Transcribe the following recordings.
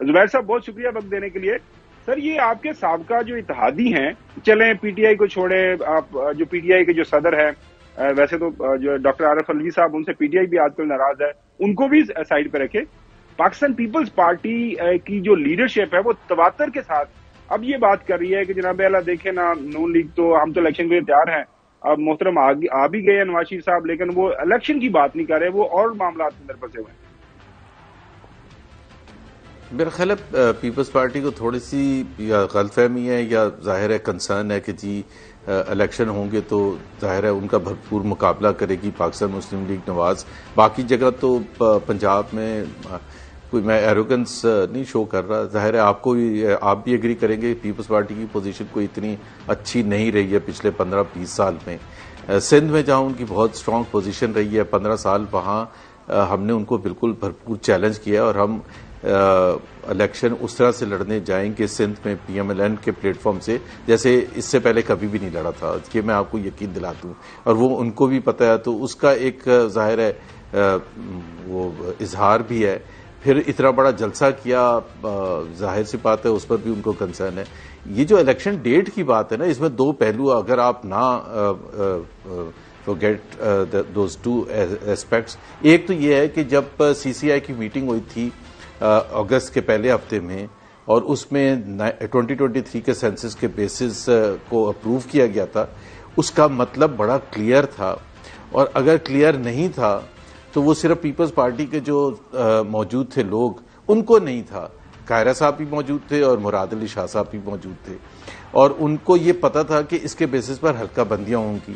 زبیر صاحب بہت شکریہ وقت دینے کے لیے. سر یہ آپ کے سابقہ جو اتحادی ہیں، چلیں پی ٹی آئی کو چھوڑے، آپ جو پی ٹی آئی کے جو صدر ہیں، ویسے تو جو ڈاکٹر عارف الوی صاحب، ان سے پی ٹی آئی بھی آج کل ناراض ہے، ان کو بھی سائڈ پہ رکھے. پاکستان پیپلز پارٹی کی جو لیڈرشپ ہے وہ تواتر کے ساتھ اب یہ بات کر رہی ہے کہ جناب اعلیٰ دیکھیں نا، نون لیگ تو ہم تو الیکشن کے لیے تیار ہیں. اب محترم آ بھی گئے ہیں نواز شریف صاحب، لیکن وہ الیکشن کی بات نہیں کر رہے، وہ اور معاملات کے اندر پھنسے ہوئے ہیں. میرا خیال ہے پیپلز پارٹی کو تھوڑی سی یا غلط فہمی ہے یا ظاہر ہے کنسرن ہے کہ جی الیکشن ہوں گے تو ظاہر ہے ان کا بھرپور مقابلہ کرے گی پاکستان مسلم لیگ نواز. باقی جگہ تو پنجاب میں کوئی میں ایروگنس نہیں شو کر رہا. ظاہر ہے آپ بھی ایگری کریں گے پیپلز پارٹی کی پوزیشن کوئی اتنی اچھی نہیں رہی ہے پچھلے 15-20 سال میں. سندھ میں جہاں ان کی بہت اسٹرانگ پوزیشن رہی ہے 15 سال، وہاں ہم نے ان کو بالکل بھرپور چیلنج کیا اور ہم الیکشن اس طرح سے لڑنے جائیں گے سندھ میں پی ایم ایل این کے پلیٹ فارم سے جیسے اس سے پہلے کبھی بھی نہیں لڑا تھا. یہ میں آپ کو یقین دلاتا ہوں، اور وہ ان کو بھی پتہ ہے. تو اس کا ایک ظاہر ہے وہ اظہار بھی ہے. پھر اتنا بڑا جلسہ کیا، ظاہر سی بات ہے اس پر بھی ان کو کنسرن ہے. یہ جو الیکشن ڈیٹ کی بات ہے نا، اس میں دو پہلو اگر آپ نہ forget those two aspects. ایک تو یہ ہے کہ جب سی سی آئی کی میٹنگ ہوئی تھی اگست کے پہلے ہفتے میں، اور اس میں 2023 کے سینسس کے بیسس کو اپروو کیا گیا تھا، اس کا مطلب بڑا کلیئر تھا. اور اگر کلیئر نہیں تھا تو وہ صرف پیپلز پارٹی کے جو موجود تھے لوگ ان کو نہیں تھا، قاہرہ صاحب بھی موجود تھے اور مراد علی شاہ صاحب بھی موجود تھے، اور ان کو یہ پتا تھا کہ اس کے بیسس پر حلقہ بندیاں ہوں گی،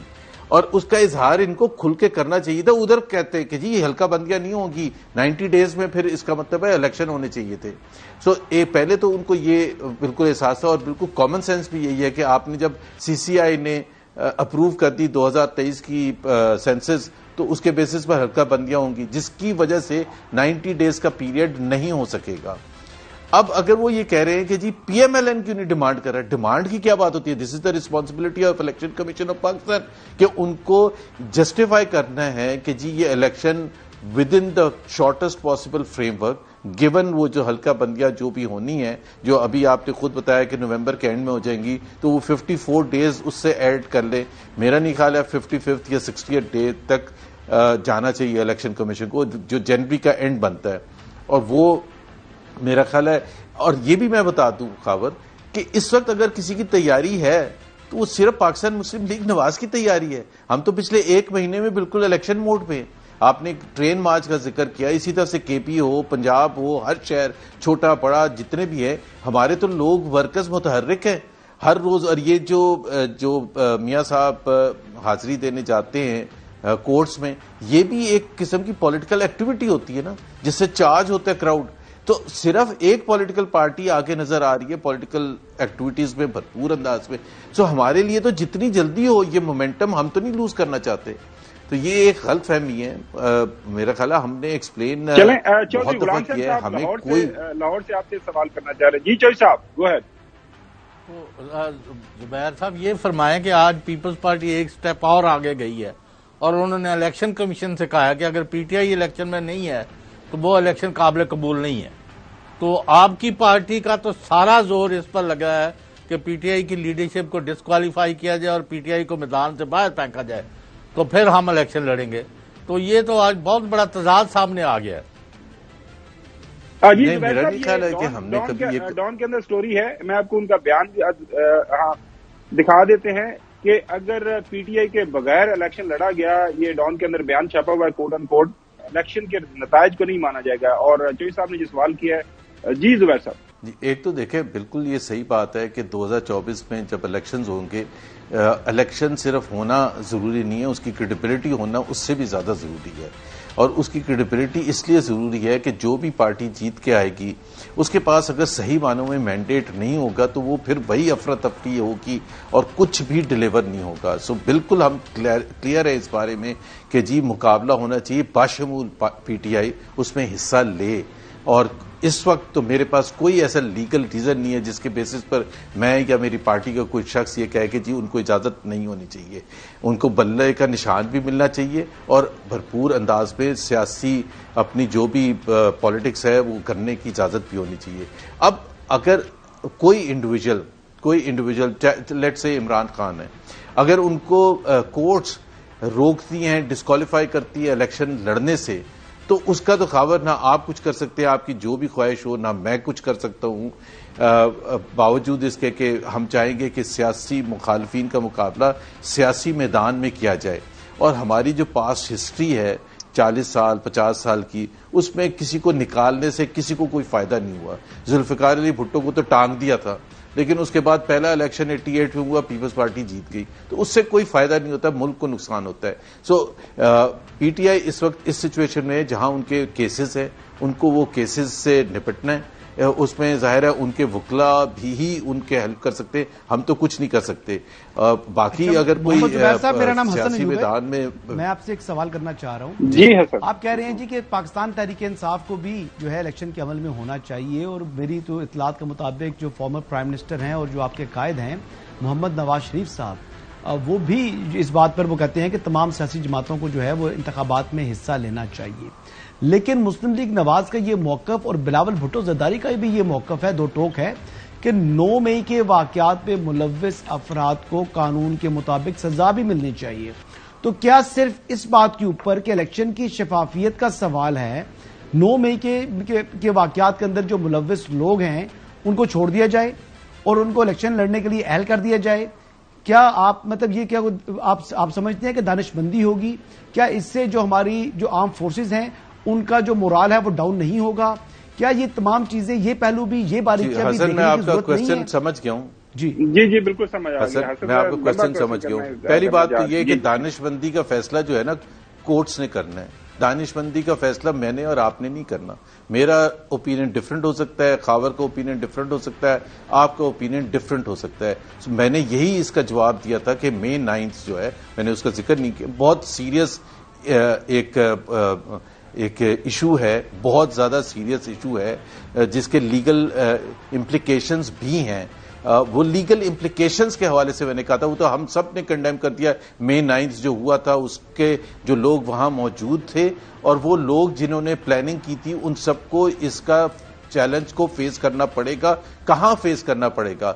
اور اس کا اظہار ان کو کھل کے کرنا چاہیے تھا. ادھر کہتے ہیں کہ جی یہ حلقہ بندیاں نہیں ہوں گی 90 ڈیز میں، پھر اس کا مطلب ہے الیکشن ہونے چاہیے تھے. پہلے تو ان کو یہ بالکل احساس تھا، اور بالکل کامن سینس بھی یہی ہے کہ آپ نے جب سی سی آئی نے اپروو کر دی 2023 کی سینسس تو اس کے بیسس پر حلقہ بندیاں ہوں گی، جس کی وجہ سے 90 ڈیز کا پیریڈ نہیں ہو سکے گا. اب اگر وہ یہ کہہ رہے ہیں کہ جی پی ایم ایل این کیوں نہیں ڈیمانڈ کر رہا ہے، ڈیمانڈ کی کیا بات ہوتی ہے؟ This is the responsibility of Election Commission of Pakistan کہ ان کو جسٹیفائی کرنا ہے کہ جی یہ election within the shortest possible framework, given وہ جو حلقہ بندیاں جو بھی ہونی ہے، جو ابھی آپ نے خود بتایا کہ نومبر کے اینڈ میں ہو جائیں گی، تو وہ 54 ڈیز اس سے ایڈ کر لیں. میرا نہیں خیال ہے 55 یا 60 ڈے تک جانا چاہیے الیکشن کمیشن کو، جو جنوری کا اینڈ بنتا ہے. اور وہ میرا خیال ہے، اور یہ بھی میں بتا دوں خاور کہ اس وقت اگر کسی کی تیاری ہے تو وہ صرف پاکستان مسلم لیگ نواز کی تیاری ہے. ہم تو پچھلے 1 مہینے میں بالکل الیکشن موڈ پہ ہیں. آپ نے ٹرین مارچ کا ذکر کیا، اسی طرح سے کے پی ہو، پنجاب ہو، ہر شہر چھوٹا بڑا جتنے بھی ہیں، ہمارے تو لوگ ورکرز متحرک ہیں ہر روز. اور یہ جو میاں صاحب حاضری دینے جاتے ہیں کورٹس میں، یہ بھی ایک قسم کی پولیٹیکل ایکٹیویٹی ہوتی ہے نا، جس سے چارج ہوتا ہے کراؤڈ. تو صرف ایک پولیٹیکل پارٹی آگے نظر آ رہی ہے پولیٹیکل ایکٹیویٹیز میں بھرپور انداز میں. ہمارے لیے تو جتنی جلدی ہو یہ مومنٹم ہم تو نہیں لوز کرنا چاہتے. تو یہ ایک غلط فہمی ہے. میرا خیال ہے ہم نے ایکسپلین بہت دفعہ کیا ہے. ہمیں کوئی لاہور سے آپ سے سوال کرنا چاہ رہے ہیں. جی چوہدری صاحب گو ہیڈ. زبیر صاحب یہ فرمائیں کہ آج پیپلز پارٹی ایک سٹیپ اور آگے گئی ہے اور انہوں نے الیکشن کمیشن سے کہا ہے کہ اگر پی ٹی آئی الیکشن میں نہیں ہے تو وہ الیکشن قابل قبول نہیں ہے. تو آپ کی پارٹی کا تو سارا زور اس پر لگا ہے کہ پی ٹی آئی کی لیڈرشپ کو ڈسکوالیفائی کیا جائے اور پی ٹی آئی کو میدان سے باہر پھینکا جائے تو پھر ہم الیکشن لڑیں گے. تو یہ تو آج بہت بڑا تضاد سامنے آ گیا ہے. جی میرا نہیں خیال ہے کہ ہم نے کبھی ڈان کے اندر سٹوری ہے، میں آپ کو ان کا بیان دکھا دیتے ہیں کہ اگر پی ٹی آئی کے بغیر الیکشن لڑا گیا، یہ ڈان کے اندر بیان چھپا ہوا ہے کوٹ ان کوٹ، الیکشن کے نتائج کو نہیں مانا جائے گا. اور چوہدری صاحب نے جو سوال کیا ہے، جی زبیر صاحب. جی ایک تو دیکھیں بالکل یہ صحیح بات ہے کہ 2024 میں جب الیکشنز ہوں گے، الیکشن صرف ہونا ضروری نہیں ہے، اس کی کریڈیبلٹی ہونا اس سے بھی زیادہ ضروری ہے. اور اس کی کریڈیبلٹی اس لیے ضروری ہے کہ جو بھی پارٹی جیت کے آئے گی اس کے پاس اگر صحیح معنوں میں مینڈیٹ نہیں ہوگا تو وہ پھر وہی افراتفری ہوگی اور کچھ بھی ڈیلیور نہیں ہوگا. بالکل ہم کلیئر ہے اس بارے میں کہ جی مقابلہ ہونا چاہیے، باشمول پی ٹی آئی اس میں حصہ لے. اور اس وقت تو میرے پاس کوئی ایسا لیگل ریزن نہیں ہے جس کے بیسس پر میں یا میری پارٹی کا کوئی شخص یہ کہے کہ جی ان کو اجازت نہیں ہونی چاہیے. ان کو بلے کا نشان بھی ملنا چاہیے اور بھرپور انداز میں سیاسی اپنی جو بھی پالیٹکس ہے وہ کرنے کی اجازت بھی ہونی چاہیے. اب اگر کوئی انڈیویجول لیٹ سے عمران خان ہے, اگر ان کو کورٹس روکتی ہیں, ڈسکوالیفائی کرتی ہے الیکشن لڑنے سے, تو اس کا تو خبر نہ آپ کچھ کر سکتے ہیں, آپ کی جو بھی خواہش ہو, نہ میں کچھ کر سکتا ہوں, باوجود اس کے کہ ہم چاہیں گے کہ سیاسی مخالفین کا مقابلہ سیاسی میدان میں کیا جائے. اور ہماری جو پاسٹ ہسٹری ہے 40 سال 50 سال کی, اس میں کسی کو نکالنے سے کسی کو کوئی فائدہ نہیں ہوا. ذوالفقار علی بھٹو کو تو ٹانگ دیا تھا, لیکن اس کے بعد پہلا الیکشن 88 میں ہوا, پیپلز پارٹی جیت گئی, تو اس سے کوئی فائدہ نہیں ہوتا, ملک کو نقصان ہوتا ہے. سو پی ٹی آئی اس وقت اس سچویشن میں جہاں ان کے کیسز ہیں, ان کو وہ کیسز سے نپٹنا ہے. اس میں ظاہر ہے ان کے وکلا بھی ہی ان کے ہیلپ کر سکتے, ہم تو کچھ نہیں کر سکتے. باقی اگر کوئی سیاسی میدان میں آپ سے ایک سوال کرنا چاہ رہا ہوں. جی حسن, آپ کہہ رہے ہیں جی کہ پاکستان تحریک انصاف کو بھی جو ہے الیکشن کے عمل میں ہونا چاہیے, اور میری تو اطلاعات کے مطابق جو فارمر پرائم منسٹر ہیں اور جو آپ کے قائد ہیں محمد نواز شریف صاحب, وہ بھی اس بات پر وہ کہتے ہیں کہ تمام سیاسی جماعتوں کو جو ہے وہ انتخابات میں حصہ لینا چاہیے. لیکن مسلم لیگ نواز کا یہ موقف اور بلاول بھٹو زرداری کا بھی یہ موقف ہے, دو ٹوک ہے, کہ 9 مئی کے واقعات پہ ملوث افراد کو قانون کے مطابق سزا بھی ملنی چاہیے. تو کیا صرف اس بات کے اوپر کہ الیکشن کی شفافیت کا سوال ہے, 9 مئی کے واقعات کے اندر جو ملوث لوگ ہیں ان کو چھوڑ دیا جائے اور ان کو الیکشن لڑنے کے لیے اہل کر دیا جائے؟ کیا آپ مطلب یہ کیا آپ سمجھتے ہیں کہ دانش مندی ہوگی؟ کیا اس سے جو ہماری جو آرم فورسز ہیں ان کا جو مورال ہے وہ ڈاؤن نہیں ہوگا؟ کیا یہ تمام چیزیں, یہ پہلو بھی, یہ باریکیاں بھی دیکھنے کی ضرورت نہیں ہے؟ میں آپ کا کوشچن سمجھ گیا ہوں. جی بالکل سمجھ آ گیا. میں آپ کو کوشچن سمجھ گیا ہوں. پہلی بات تو یہ کہ دانش مندی کا فیصلہ جو ہے نا کورٹس نے کرنا ہے. دانش مندی کا فیصلہ میں نے اور آپ نے نہیں کرنا. میرا اوپینین ڈفرنٹ ہو سکتا ہے, خاور کا اوپینین ڈفرنٹ ہو سکتا ہے, آپ کا اوپینین ڈفرنٹ ہو سکتا ہے. میں نے یہی اس کا جواب دیا تھا کہ May 9 جو ہے, میں نے اس کا ذکر نہیں کیا, بہت سیریس ایک ایشو ہے, بہت زیادہ سیریس ایشو ہے, جس کے لیگل امپلیکیشنز بھی ہیں. وہ لیگل امپلیکیشنز کے حوالے سے میں نے کہا تھا, وہ تو ہم سب نے کنڈیم کر دیا. May 9 جو ہوا تھا اس کے جو لوگ وہاں موجود تھے اور وہ لوگ جنہوں نے پلاننگ کی تھی, ان سب کو اس کا چیلنج کو فیس کرنا پڑے گا. کہاں فیس کرنا پڑے گا؟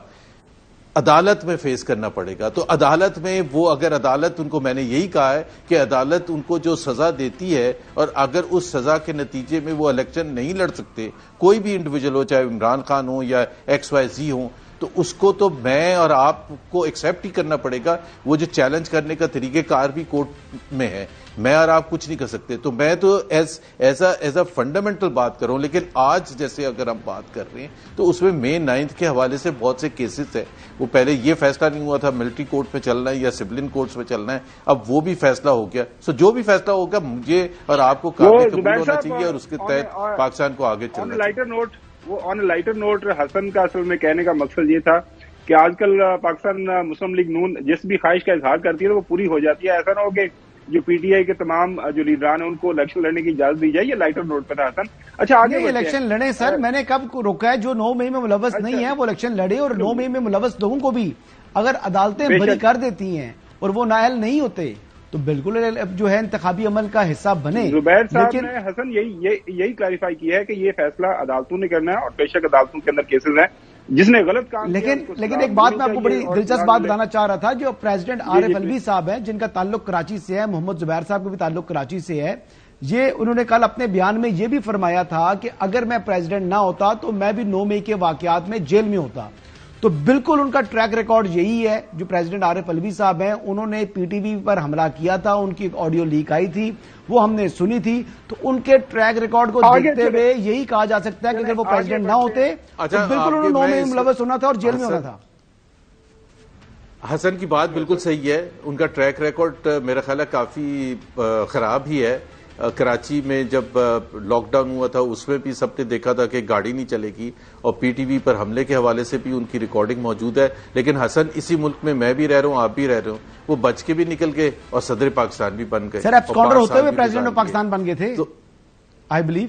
عدالت میں فیس کرنا پڑے گا. تو عدالت میں وہ, اگر عدالت ان کو, میں نے یہی کہا ہے کہ عدالت ان کو جو سزا دیتی ہے, اور اگر اس سزا کے نتیجے میں وہ الیکشن نہیں لڑ سکتے, کوئی بھی انڈیویجول ہو, چاہے عمران خان ہو یا XYZ ہوں, تو اس کو تو میں اور آپ کو ایکسیپٹ ہی کرنا پڑے گا. وہ جو چیلنج کرنے کا طریقہ کار بھی کورٹ میں ہے, میں اور آپ کچھ نہیں کر سکتے. تو میں تو ایز اے فنڈامنٹل بات کر رہا ہوں. لیکن آج جیسے اگر ہم بات کر رہے ہیں تو اس میں May 9 کے حوالے سے بہت سے کیسز ہیں. وہ پہلے یہ فیصلہ نہیں ہوا تھا ملٹری کورٹ میں چلنا ہے یا سولین کورٹس میں چلنا ہے, اب وہ بھی فیصلہ ہو گیا. سو جو بھی فیصلہ ہوگا مجھے اور آپ کو قابل قبول ہونا چاہیے اور اس کے تحت پاکستان کو آگے چلنا چاہیے. وہ آن اے لائٹر نوٹ حسن کا اصل میں کہنے کا مقصد یہ تھا کہ آج کل پاکستان مسلم لیگ نون جس بھی خواہش کا اظہار کرتی ہے وہ پوری ہو جاتی ہے. ایسا نہ ہو کہ جو پی ٹی آئی کے تمام جو لیڈران ہیں ان کو الیکشن لڑنے کی اجازت دی جائے. یہ لائٹر نوٹ پہ تھا حسن. اچھا آگے الیکشن لڑے سر, میں نے کب روکا ہے؟ جو 9 مئی میں ملوث نہیں ہے وہ الیکشن لڑے, اور 9 مئی میں ملوث لوگوں کو بھی اگر عدالتیں بری کر دیتی ہیں اور وہ نااہل نہیں ہوتے تو بالکل جو ہے انتخابی عمل کا حصہ بنے. زبیر صاحب نے حسن یہی کلیریفائی کیا ہے کہ یہ فیصلہ عدالتوں نے کرنا ہے, اور بے شک عدالتوں کے اندر کیسز ہیں جس نے غلط کام کیا. لیکن ایک بات میں آپ کو بڑی دلچسپ بات بتانا چاہ رہا تھا. جو پریزیڈنٹ عارف الوی صاحب ہیں جن کا تعلق کراچی سے ہے, محمد زبیر صاحب کا بھی تعلق کراچی سے ہے, یہ انہوں نے کل اپنے بیان میں یہ بھی فرمایا تھا کہ اگر میں پریزیڈنٹ نہ ہوتا تو میں بھی 9 مئی کے واقعات میں جیل میں ہوتا. تو بالکل ان کا ٹریک ریکارڈ یہی ہے. جو پریزیڈنٹ عارف الوی صاحب ہیں انہوں نے پی ٹی وی پر حملہ کیا تھا, ان کی ایک آڈیو لیک آئی تھی, وہ ہم نے سنی تھی. تو ان کے ٹریک ریکارڈ کو دیکھتے ہوئے یہی کہا جا سکتا ہے کہ اگر وہ پریزیڈنٹ نہ ہوتے تو بالکل انہوں نے 9 مئی میں ملوث ہونا تھا اور جیل میں ہونا تھا. حسن کی بات بالکل صحیح ہے. ان کا ٹریک ریکارڈ میرا خیال ہے کافی خراب ہی ہے. کراچی میں جب لاک ڈاؤن ہوا تھا اس میں بھی سب نے دیکھا تھا کہ گاڑی نہیں چلے گی, اور پی ٹی وی پر حملے کے حوالے سے بھی ان کی ریکارڈنگ موجود ہے. لیکن حسن اسی ملک میں بھی رہ رہا ہوں, آپ بھی رہ رہے ہوں, وہ بچ کے بھی نکل گئے اور صدر پاکستان بھی بن گئے. سر ایبسکانڈر ہوتے ہوئے پریزیڈنٹ آف پاکستان بن گئے تھے, آئی بلیو.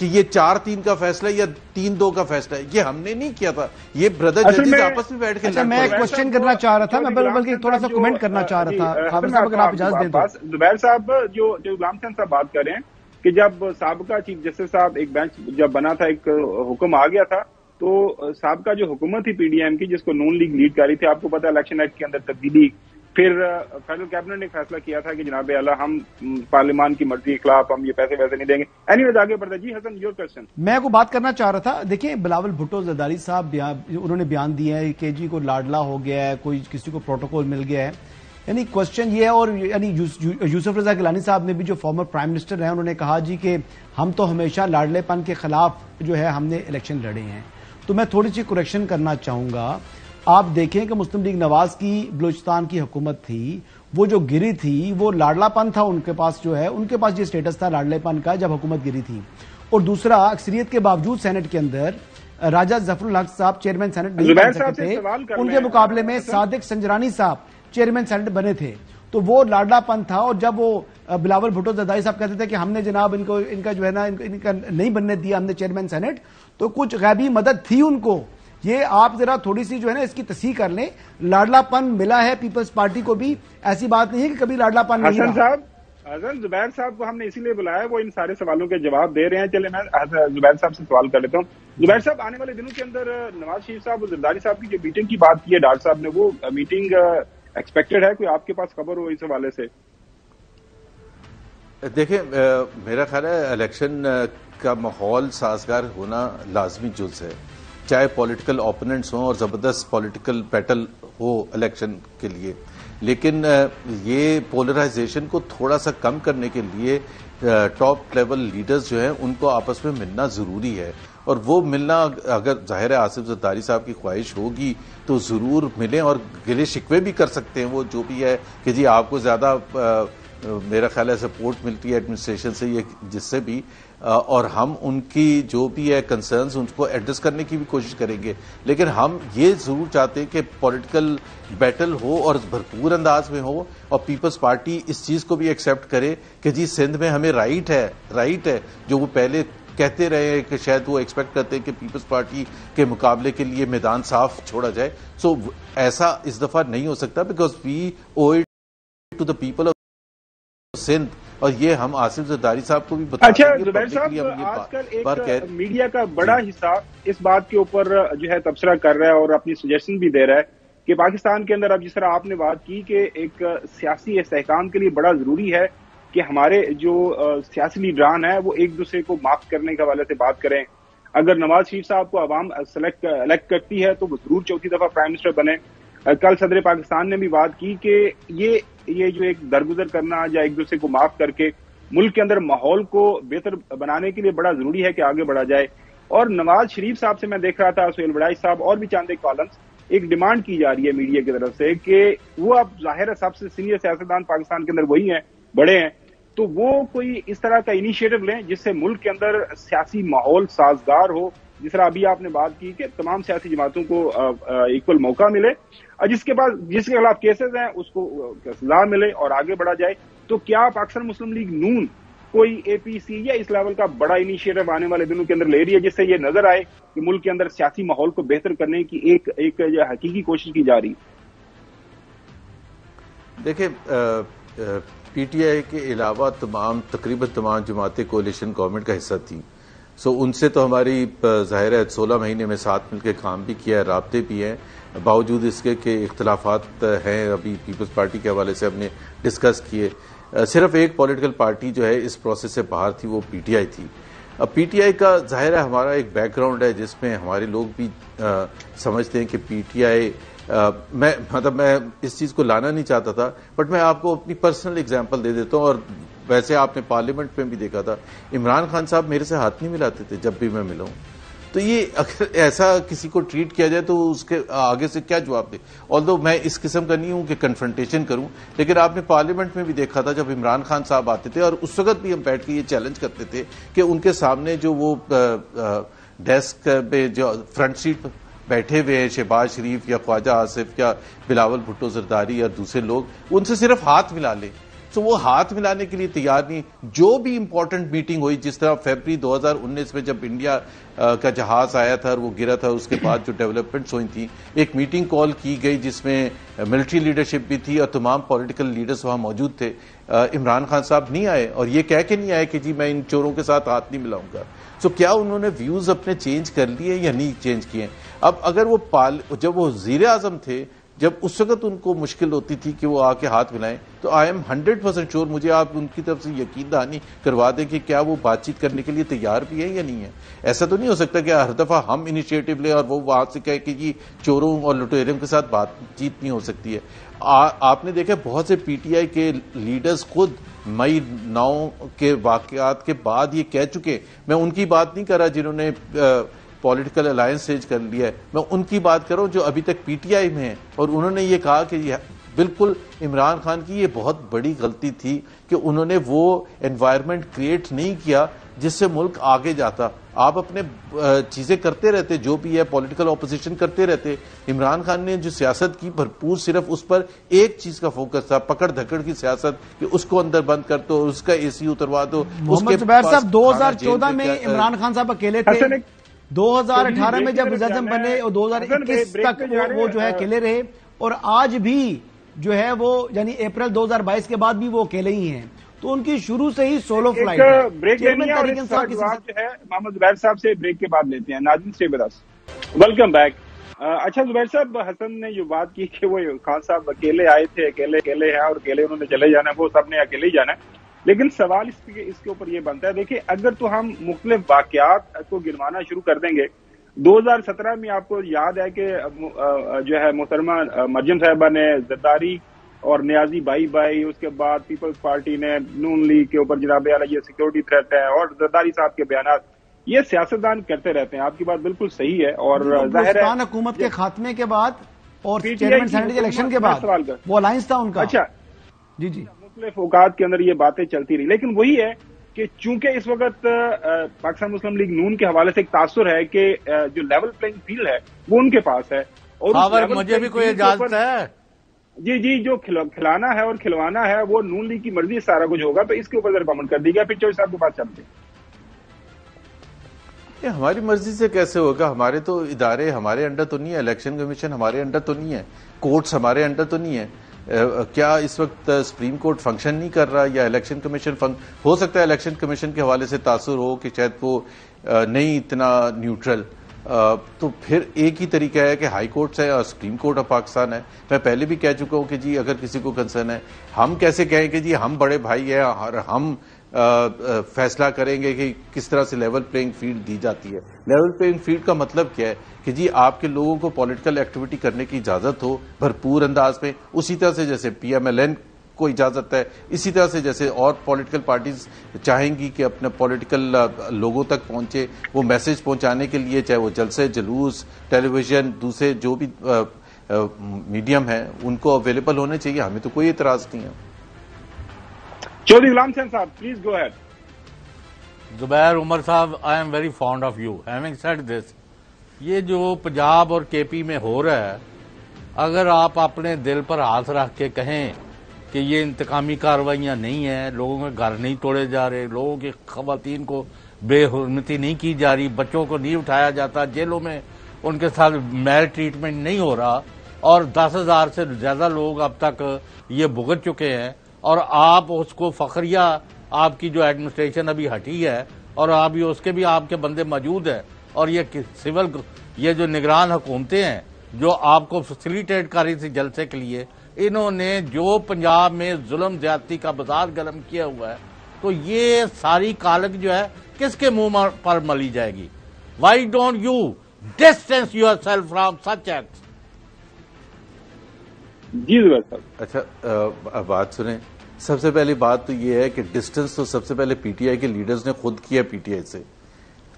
کہ یہ 4-3 کا فیصلہ یا 3-2 کا فیصلہ ہے. یہ ہم نے نہیں کیا تھا, یہ بردر ججز آپس میں بیٹھ کے. اچھا میں کوشچن کرنا چاہ رہا تھا, میں بلکہ تھوڑا سا کمنٹ کرنا چاہ رہا تھا. حافظ صاحب اگر آپ اجازت دیں تو. زبیر صاحب جو غلام حسین صاحب بات کر رہے ہیں کہ جب سابقہ چیف جسٹس صاحب ایک بینچ جب بنا تھا, ایک حکم آ گیا تھا, تو سابقہ جو حکومت تھی پی ڈی ایم کی جس کو نون لیگ لیڈ کر رہی تھی, آپ کو پتا الیکشن ایکٹ کے اندر تبدیلی, پھر فیڈرل کیبنٹ نے فیصلہ کیا تھا کہ جناب اعلیٰ ہم پارلیمان کی مرضی کے خلاف ہم یہ پیسے ویسے نہیں دیں گے. اینی ویز آگے بڑھتا. جی حسن یور کوسچن. میں کو بات کرنا چاہ رہا تھا. دیکھیں بلاول بھٹو زرداری صاحب انہوں نے بیان دیا ہے کہ جی کو لاڈلا ہو گیا ہے, کوئی کسی کو پروٹوکول مل گیا ہے. یعنی کوشچن یہ ہے, اور یعنی یوسف رضا گیلانی صاحب نے بھی جو فارمر پرائم منسٹر ہیں انہوں نے کہا جی کہ ہم تو ہمیشہ لاڈلے پن کے خلاف جو ہے ہم نے الیکشن لڑے ہیں. تو میں تھوڑی سی کریکشن کرنا چاہوں گا. آپ دیکھیں کہ مسلم لیگ نواز کی بلوچستان کی حکومت تھی, وہ جو گری تھی وہ لاڈلا پن تھا ان کے پاس, جو ہے ان کے پاس یہ سٹیٹس تھا لاڈلے پن کا جب حکومت گری تھی. اور دوسرا, اکثریت کے باوجود سینٹ کے اندر راجہ ظفر الحق صاحب چیئرمین سینٹ نہیں بن سکتے تھے, ان کے مقابلے میں صادق سنجرانی صاحب چیئرمین سینٹ بنے تھے. تو وہ لاڈلا پن تھا. اور جب وہ بلاول بھٹو زرداری صاحب کہتے تھے کہ ہم نے جناب ان کا جو ہے نا ان کا نہیں بننے دیا ہم نے چیئرمین سینٹ, تو کچھ غیبی مدد تھی ان کو. یہ آپ ذرا تھوڑی سی جو ہے نا اس کی تصحیح کر لیں. لاڈلا پن ملا ہے پیپلز پارٹی کو بھی, ایسی بات نہیں ہے کہ کبھی لاڈلا پن نہیں رہا. حسن زبیر صاحب کو ہم نے اسی لیے بلایا, وہ ان سارے سوالوں کے جواب دے رہے ہیں. چلے میں زبیر صاحب سے سوال کر لیتا ہوں. زبیر صاحب, آنے والے دنوں کے اندر نواز شریف صاحب اور زرداری صاحب کی جو میٹنگ کی بات کی ہے ڈاکٹر صاحب نے, وہ میٹنگ ایکسپیکٹڈ ہے؟ کوئی آپ کے پاس خبر ہو اس حوالے سے؟ دیکھیں میرا خیال ہے الیکشن کا ماحول سازگار ہونا لازمی جز ہے, چاہے پولیٹیکل اوپوننٹس ہوں اور زبردست پولیٹیکل بیٹل ہو الیکشن کے لیے. لیکن یہ پولرائزیشن کو تھوڑا سا کم کرنے کے لیے ٹاپ لیول لیڈرز جو ہیں ان کو آپس میں ملنا ضروری ہے. اور وہ ملنا اگر ظاہر ہے آصف زرداری صاحب کی خواہش ہوگی تو ضرور ملیں, اور گلے شکوے بھی کر سکتے ہیں وہ جو بھی ہے کہ جی آپ کو زیادہ میرا خیال ہے سپورٹ ملتی ہے ایڈمنسٹریشن سے, یہ جس سے بھی, اور ہم ان کی جو بھی ہے کنسرنز ان کو ایڈریس کرنے کی بھی کوشش کریں گے. لیکن ہم یہ ضرور چاہتے ہیں کہ پولیٹیکل بیٹل ہو اور بھرپور انداز میں ہو, اور پیپلز پارٹی اس چیز کو بھی ایکسیپٹ کرے کہ جی سندھ میں ہمیں رائٹ ہے جو وہ پہلے کہتے رہے کہ شاید وہ ایکسپیکٹ کرتے ہیں کہ پیپلز پارٹی کے مقابلے کے لیے میدان صاف چھوڑا جائے. سو ایسا اس دفعہ نہیں ہو سکتا, because we owe it to the people of Sindh, اور یہ ہم آصف زرداری صاحب کو بھی بتاتے ہیں. اچھا زبیر صاحب, آج کل ایک میڈیا کا بڑا حصہ اس بات کے اوپر جو ہے تبصرہ کر رہا ہے اور اپنی سجیشن بھی دے رہا ہے کہ پاکستان کے اندر اب جس طرح آپ نے بات کی کہ ایک سیاسی استحکام کے لیے بڑا ضروری ہے کہ ہمارے جو سیاسی لیڈران ہیں وہ ایک دوسرے کو معاف کرنے کے حوالے سے بات کریں. اگر نواز شریف صاحب کو عوام الیکٹ کرتی ہے تو وہ ضرور چوتھی دفعہ پرائم منسٹر بنے. کل صدر پاکستان نے بھی بات کی کہ یہ جو ایک درگزر کرنا یا ایک دوسرے کو معاف کر کے ملک کے اندر ماحول کو بہتر بنانے کے لیے بڑا ضروری ہے کہ آگے بڑھا جائے. اور نواز شریف صاحب سے میں دیکھ رہا تھا, سہیل وڑائی صاحب اور بھی چاند ایک کالمز, ایک ڈیمانڈ کی جا رہی ہے میڈیا کی طرف سے کہ وہ اب ظاہر ہے سب سے سینئر سیاستدان پاکستان کے اندر وہی ہیں, بڑے ہیں, تو وہ کوئی اس طرح کا انیشیٹو لیں جس سے ملک کے اندر سیاسی ماحول سازگار ہو, جس طرح ابھی آپ نے بات کی کہ تمام سیاسی جماعتوں کو ایکول موقع ملے, اور جس کے خلاف کیسز ہیں اس کو سزا ملے اور آگے بڑھا جائے. تو کیا پاکستان مسلم لیگ نون کوئی اے پی سی یا اس لیول کا بڑا انیشیٹو آنے والے دنوں کے اندر لے رہی ہے جس سے یہ نظر آئے کہ ملک کے اندر سیاسی ماحول کو بہتر کرنے کی ایک حقیقی کوشش کی جا رہی ہے؟ دیکھیں پی ٹی آئی کے علاوہ تقریباً تمام جماعتیں کولیشن گورنمنٹ کا حصہ تھیں. سو ان سے تو ہماری ظاہر ہے 16 مہینے میں ساتھ مل کے کام بھی کیا ہے, رابطے بھی ہیں, باوجود اس کے کہ اختلافات ہیں ابھی پیپلز پارٹی کے حوالے سے ہم نے ڈسکس کیے. صرف ایک پولیٹیکل پارٹی جو ہے اس پروسیس سے باہر تھی, وہ پی ٹی آئی تھی. اب پی ٹی آئی کا ظاہر ہے ہمارا ایک بیک گراؤنڈ ہے جس میں ہمارے لوگ بھی سمجھتے ہیں کہ پی ٹی آئی, میں اس چیز کو لانا نہیں چاہتا تھا, بٹ میں آپ کو اپنی پرسنل اگزامپل دے دیتا ہوں. اور ویسے آپ نے پارلیمنٹ میں بھی دیکھا تھا, عمران خان صاحب میرے سے ہاتھ نہیں ملاتے تھے جب بھی میں ملا ہوں. تو یہ اگر ایسا کسی کو ٹریٹ کیا جائے تو اس کے آگے سے کیا جواب دے. آلدو میں اس قسم کا نہیں ہوں کہ کنفرنٹیشن کروں, لیکن آپ نے پارلیمنٹ میں بھی دیکھا تھا جب عمران خان صاحب آتے تھے, اور اس وقت بھی ہم بیٹھ کے یہ چیلنج کرتے تھے کہ ان کے سامنے جو وہ ڈیسک پہ جو فرنٹ سیٹ بیٹھے ہوئے ہیں شہباز شریف یا خواجہ آصف یا بلاول بھٹو زرداری یا دوسرے لوگ, ان سے صرف ہاتھ ملا لیں. تو وہ ہاتھ ملانے کے لیے تیار نہیں. جو بھی امپورٹنٹ میٹنگ ہوئی، جس طرح فیبری 2019 میں جب انڈیا کا جہاز آیا تھا اور وہ گرا تھا، اس کے بعد جو ڈیولپمنٹس ہوئی تھیں، ایک میٹنگ کال کی گئی جس میں ملٹری لیڈرشپ بھی تھی اور تمام پولیٹیکل لیڈرز وہاں موجود تھے. عمران خان صاحب نہیں آئے اور یہ کہہ کے نہیں آئے کہ جی میں ان چوروں کے ساتھ ہاتھ نہیں ملاؤں گا. تو کیا انہوں نے ویوز اپنے چینج کر لیے یا نہیں چینج کیے؟ اب اگر وہ جب وہ وزیر اعظم تھے، جب اس وقت ان کو مشکل ہوتی تھی کہ وہ آ کے ہاتھ ملائیں، تو آئی ایم 100% شیور، مجھے آپ ان کی طرف سے یقین دہانی کروا دیں کہ کیا وہ بات چیت کرنے کے لیے تیار بھی ہیں یا نہیں ہے. ایسا تو نہیں ہو سکتا کہ ہر دفعہ ہم انیشیٹو لیں اور وہ وہاں سے کہے کہ جی چوروں اور لٹیروں کے ساتھ بات چیت نہیں ہو سکتی ہے. آپ نے دیکھا بہت سے پی ٹی آئی کے لیڈرز خود مئی 9 کے واقعات کے بعد یہ کہہ چکے. میں ان کی بات نہیں کر رہا جنہوں نے پولیٹیکل الائنس سیج کر لیا ہے، میں ان کی بات کر رہا ہوں جو ابھی تک پی ٹی آئی میں ہیں، اور انہوں نے یہ کہا کہ بالکل عمران خان کی یہ بہت بڑی غلطی تھی کہ انہوں نے وہ انوائرمنٹ کریٹ نہیں کیا جس سے ملک آگے جاتا. آپ اپنے چیزیں کرتے رہتے، جو بھی ہے پولیٹیکل اپوزیشن کرتے رہتے. عمران خان نے جو سیاست کی بھرپور صرف اس پر ایک چیز کا فوکس تھا، پکڑ دھکڑ کی سیاست، کہ اس کو اندر بند کر دو، اس کا اے سی اتروا دو. محمد زبیر صاحب 2014 میں عمران خان صاحب اکیلے تھے، 2018 میں جب وزیر اعظم بنے اور 2021 تک وہ جو ہے اکیلے رہے، اور آج بھی جو ہے وہ یعنی اپریل 2022 کے بعد بھی وہ اکیلے ہی ہیں. تو ان کی شروع سے ہی سولو فلائٹ ہے. بریک لینی ہے اور اس کا جواب جو ہے محمد زبیر صاحب سے بریک کے بعد لیتے ہیں. ناظرین stay with us. Welcome back. اچھا زبیر صاحب، حسن نے جو بات کی کہ وہ خان صاحب اکیلے آئے تھے، اکیلے ہیں اور اکیلے انہوں نے چلے جانا ہے، وہ سب نے اکیلے ہی جانا ہے. لیکن سوال اس کے اوپر یہ بنتا ہے، دیکھیں اگر تو ہم مختلف واقعات کو گنوانا شروع کر دیں گے، 2017 میں آپ کو یاد ہے کہ جو ہے محترمہ مریم صاحبہ نے زرداری اور نیازی بائی، اس کے بعد پیپلز پارٹی نے نون لیگ کے اوپر جناب اعلیٰ یہ سیکورٹی تھریٹ ہے، اور زرداری صاحب کے بیانات، یہ سیاستدان کرتے رہتے ہیں. آپ کی بات بالکل صحیح ہے. اور ظاہر ہے حکومت کے خاتمے کے بعد اور چیئرمین سینیٹ کے الیکشن کے بعد وہ الائنس تھا ان کا. اچھا جی مختلف اوقات کے اندر یہ باتیں چلتی رہی، لیکن وہی ہے کہ چونکہ اس وقت پاکستان مسلم لیگ نون کے حوالے سے ایک تاثر ہے کہ جو لیول پلینگ فیلڈ ہے وہ ان کے پاس ہے، اور مجھے بھی کوئی اجازت ہے جی جو کھلانا ہے اور کھلوانا ہے وہ نون لیگ کی مرضی سے سارا کچھ ہوگا. تو اس کے اوپر کامنٹ کر دی گیا. پھر چوہدری صاحب کے پاس چلتے ہیں. ہماری مرضی سے کیسے ہوگا؟ ہمارے تو ادارے ہمارے انڈر تو نہیں ہے، الیکشن کمیشن ہمارے انڈر تو نہیں ہے، کورٹس ہمارے انڈر تو نہیں ہے. کیا اس وقت سپریم کورٹ فنکشن نہیں کر رہا یا الیکشن کمیشن ہو سکتا ہے الیکشن کمیشن کے حوالے سے تاثر ہو کہ شاید وہ نہیں اتنا نیوٹرل. تو پھر ایک ہی طریقہ ہے کہ ہائی کورٹس ہے اور سپریم کورٹ آف پاکستان ہے. میں پہلے بھی کہہ چکا ہوں کہ جی اگر کسی کو کنسرن ہے، ہم کیسے کہیں کہ جی ہم بڑے بھائی ہیں اور ہم فیصلہ کریں گے کہ کس طرح سے لیول پلینگ فیلڈ دی جاتی ہے. لیول پلینگ فیلڈ کا مطلب کیا ہے کہ جی آپ کے لوگوں کو پولیٹیکل ایکٹیویٹی کرنے کی اجازت ہو بھرپور انداز میں، اسی طرح سے جیسے پی ایم ایل این کو اجازت ہے، اسی طرح سے جیسے اور پولیٹیکل پارٹیز چاہیں گی کہ اپنے پولیٹیکل لوگوں تک پہنچے، وہ میسج پہنچانے کے لیے چاہے وہ جلسے جلوس، ٹیلی ویژن، دوسرے جو بھی میڈیم ہیں ان کو اویلیبل ہونے چاہیے. ہمیں تو کوئی اعتراض نہیں ہے. چودھری غلام حسین صاحب پلیز گو ہیڈ. زبیر عمر صاحب، I am very fond of you. Having said this, یہ جو پنجاب اور کے پی میں ہو رہا ہے، اگر آپ اپنے دل پر ہاتھ رکھ کے کہیں کہ یہ انتقامی کارروائیاں نہیں ہیں، لوگوں کے گھر نہیں توڑے جا رہے، لوگوں کی خواتین کو بے حرمتی نہیں کی جا رہی، بچوں کو نہیں اٹھایا جاتا، جیلوں میں ان کے ساتھ میل ٹریٹمنٹ نہیں ہو رہا، اور 10,000 سے زیادہ لوگ اب تک یہ بھگت چکے ہیں، اور آپ اس کو فخریہ، آپ کی جو ایڈمنسٹریشن ابھی ہٹی ہے اور ابھی اس کے بھی آپ کے بندے موجود ہیں، اور یہ جو نگران حکومتیں ہیں جو آپ کو فیسیلیٹیٹ کر رہی تھی جلسے کے لیے، انہوں نے جو پنجاب میں ظلم زیادتی کا بازار گرم کیا ہوا ہے، تو یہ ساری کالک جو ہے کس کے منہ پر ملی جائے گی؟ Why don't you distance yourself from such acts? جی صاحب. اچھا بات سنیں. سب سے پہلی بات تو یہ ہے کہ ڈسٹنس تو سب سے پہلے پی ٹی آئی کے لیڈرز نے خود کیا پی ٹی آئی سے.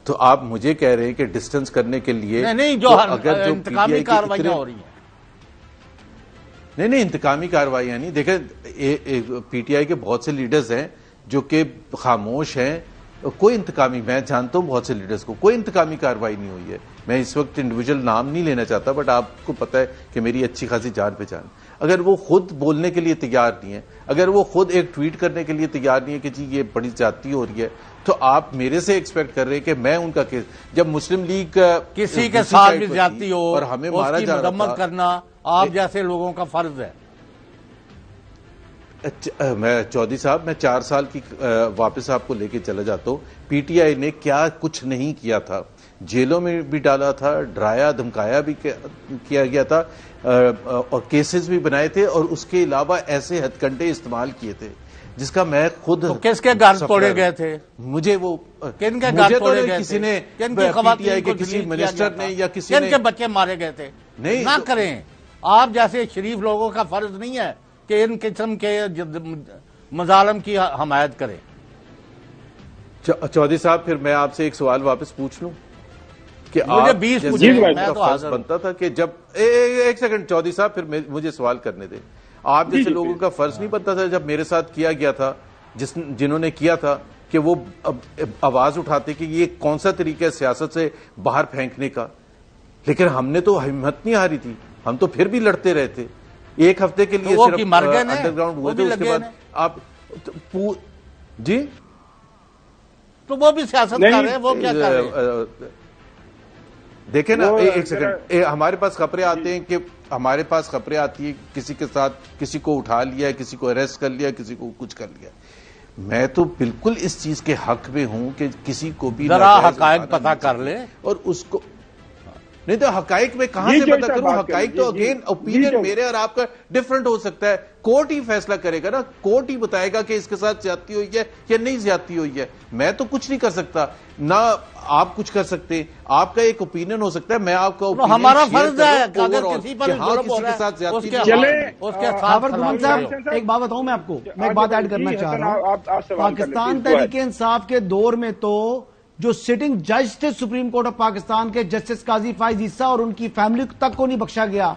تو آپ مجھے کہہ رہے ہیں کہ ڈسٹنس کرنے کے لیے نہیں، جو انتقامی کارروائیاں ہو رہی ہیں، نہیں انتقامی کارروائیاں نہیں. دیکھیں پی ٹی آئی کے بہت سے لیڈرز ہیں جو کہ خاموش ہیں. کوئی انتقامی، میں جانتا ہوں بہت سے لیڈرز کو، کوئی انتقامی کارروائی نہیں ہوئی ہے. میں اس وقت انڈیویجول نام نہیں لینا چاہتا، بٹ آپ کو پتا ہے کہ میری اچھی خاصی جان پہچان. اگر وہ خود بولنے کے لیے تیار نہیں ہے، اگر وہ خود ایک ٹویٹ کرنے کے لیے تیار نہیں ہے کہ جی یہ بڑی زیادتی ہو رہی ہے، تو آپ میرے سے ایکسپیکٹ کر رہے ہیں کہ میں ان کا کیس، جب مسلم لیگ کسی کے ساتھ بھی زیادتی ہو اور ہمیں مارا اس کی جا رہا مذمت تھا، کرنا آپ جیسے لوگوں کا فرض ہے. میں چودھری صاحب میں 4 سال کی واپس آپ کو لے کے چلا جاتا ہوں. پی ٹی آئی نے کیا کچھ نہیں کیا تھا، جیلوں میں بھی ڈالا تھا، ڈرایا دھمکایا بھی کیا گیا تھا، اور کیسز بھی بنائے تھے، اور اس کے علاوہ ایسے ہتھ کنڈے استعمال کیے تھے جس کا میں خود کس کے گھر توڑے گئے تھے؟ مجھے وہ کن کے گھر توڑے گئے کسی نے کن کی خواتین کو کسی منسٹر نے یا کسی کن کے بچے مارے گئے تھے؟ نہیں نہ کریں. آپ جیسے شریف لوگوں کا فرض نہیں ہے کہ ان قسم کے مظالم کی حمایت کریں. چودھری صاحب پھر میں آپ سے ایک سوال واپس پوچھ لوں کہ مجھے 20 فرض بنتا تھا کہ جب ایک سیکنڈ چودھری صاحب پھر مجھے سوال کرنے دیں. آپ جیسے لوگوں کا فرض نہیں بنتا تھا جب میرے ساتھ کیا گیا تھا، جنہوں نے کیا تھا، کہ وہ آواز اٹھاتے کہ یہ کون سا طریقہ ہے سیاست سے باہر پھینکنے کا؟ لیکن ہم نے تو ہمت نہیں ہاری تھی، ہم تو پھر بھی لڑتے رہے تھے. ایک ہفتے کے لیے صرف انڈر گراؤنڈ ہوئے تھے، اس کے بعد آپ جی تو وہ بھی سیاست کر رہے ہیں، وہ کیا کر رہے ہیں؟ دیکھیں نا ایک سیکنڈ، ہمارے پاس خبریں آتے ہیں کہ ہمارے پاس خبریں آتی ہیں کسی کے ساتھ کسی کو اٹھا لیا، کسی کو اریسٹ کر لیا، کسی کو کچھ کر لیا. میں تو بالکل اس چیز کے حق میں ہوں کہ کسی کو بھی ذرا حقائق پتہ کر لے، اور اس کو نہیں تو حقائق میں کہاں سے پتہ کروں؟ حقائق تو اگین اوپینین میرے اور آپ کا ڈفرنٹ ہو سکتا ہے. کورٹ ہی فیصلہ کرے گا نا، کورٹ ہی بتائے گا کہ اس کے ساتھ زیادتی ہوئی ہے یا نہیں زیادتی ہوئی ہے. میں تو کچھ نہیں کر سکتا، نہ آپ کچھ کر سکتے. آپ کا ایک اوپینین ہو سکتا ہے، میں آپ کا اوپینین ہمارا فرض ہے اگر کسی پر ظلم ہو رہا ہے زیادتی اس کے ساتھ. ایک بات بتاؤں میں آپ کو، میں ایک بات ایڈ کرنا چاہ رہا ہوں. پاکستان تحریک انصاف کے دور میں تو جو سٹنگ جج تھے سپریم کورٹ آف پاکستان کے جسٹس قاضی فائز عیسیٰ اور ان کی فیملی تک کو نہیں بخشا گیا.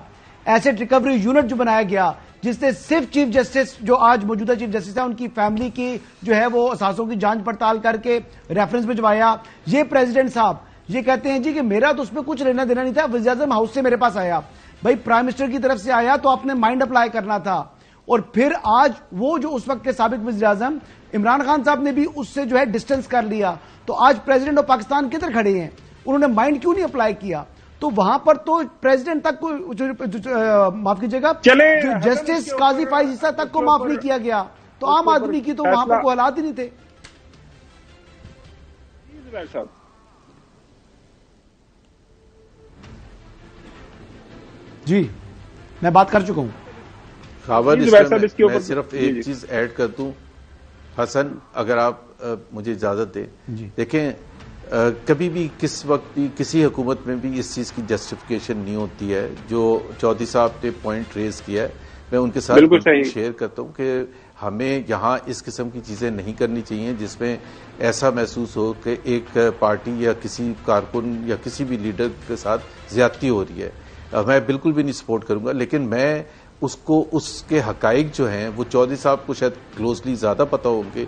ایسٹ ریکوری یونٹ جو بنایا گیا جس نے صرف چیف جسٹس جو آج موجودہ چیف جسٹس ہے ان کی فیملی کی جو ہے وہ اثاثوں کی جانچ پڑتال کر کے ریفرنس بھجوایا. یہ پریزیڈنٹ صاحب یہ کہتے ہیں جی کہ میرا تو اس میں کچھ لینا دینا نہیں تھا، وزیر اعظم ہاؤس سے میرے پاس آیا، بھائی پرائم منسٹر کی طرف سے آیا تو آپ نے مائنڈ اپلائی کرنا تھا. اور پھر آج وہ جو اس وقت کے سابق وزیر اعظم عمران خان صاحب نے بھی اس سے جو ہے ڈسٹنس کر لیا، تو آج پریزیڈنٹ آف پاکستان کدھر کھڑے ہیں؟ انہوں نے مائنڈ کیوں نہیں اپلائی کیا؟ تو وہاں پر تو پریزیڈنٹ تک کو معاف کیجیے گا جسٹس قاضی فائز عیسیٰ تک کو معاف نہیں کیا گیا، تو عام آدمی کی تو وہاں پر کوئی حالات ہی نہیں تھے. جی میں بات کر چکا ہوں. میں صرف ایک چیز ایڈ کر دوں حسن، اگر آپ مجھے اجازت دیں. دیکھیں کبھی بھی کس وقت بھی کسی حکومت میں بھی اس چیز کی جسٹیفیکیشن نہیں ہوتی ہے. جو چودھری صاحب نے پوائنٹ ریز کیا ہے میں ان کے ساتھ شیئر کرتا ہوں کہ ہمیں یہاں اس قسم کی چیزیں نہیں کرنی چاہیے جس میں ایسا محسوس ہو کہ ایک پارٹی یا کسی کارکن یا کسی بھی لیڈر کے ساتھ زیادتی ہو رہی ہے. میں بالکل بھی نہیں سپورٹ کروں گا، لیکن میں اس کے حقائق جو ہیں وہ چودھری صاحب کو شاید کلوزلی زیادہ پتہ ہوں گے،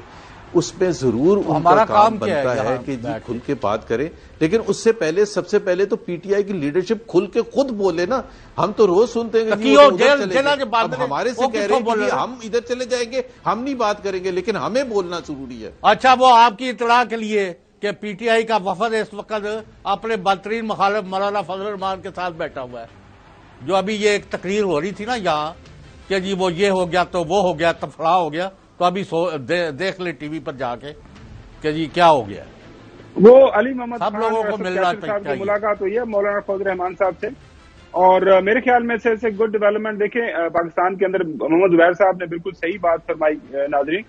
اس میں ضرور ان کا کام بنتا ہے کہ جی کھل کے بات کریں. لیکن اس سے پہلے سب سے پہلے تو پی ٹی آئی کی لیڈرشپ کھل کے خود بولے نا. ہم تو روز سنتے ہیں کہ ہمارے سے کہہ رہے ہیں کہ ہم ادھر چلے جائیں گے، ہم نہیں بات کریں گے، لیکن ہمیں بولنا ضروری ہے. اچھا وہ آپ کی اطلاع کے لیے کہ پی ٹی آئی کا وفد اس وقت اپنے بدترین مخالف مولانا فضل الرحمان کے ساتھ بیٹھا ہوا ہے. جو ابھی یہ ایک تقریر ہو رہی تھی نا یہاں کہ جی وہ یہ ہو گیا تو وہ ہو گیا تو فلاں ہو گیا، تو ابھی دیکھ لیں ٹی وی پر جا کے کہ جی کیا ہو گیا. وہ علی محمد سب لوگوں کو ملنا چاہیے. ملاقات ہوئی ہے مولانا فضل الرحمان صاحب سے، اور میرے خیال میں سے گڈ ڈیولپمنٹ. دیکھیں پاکستان کے اندر محمد زبیر صاحب نے بالکل صحیح بات فرمائی ناظرین،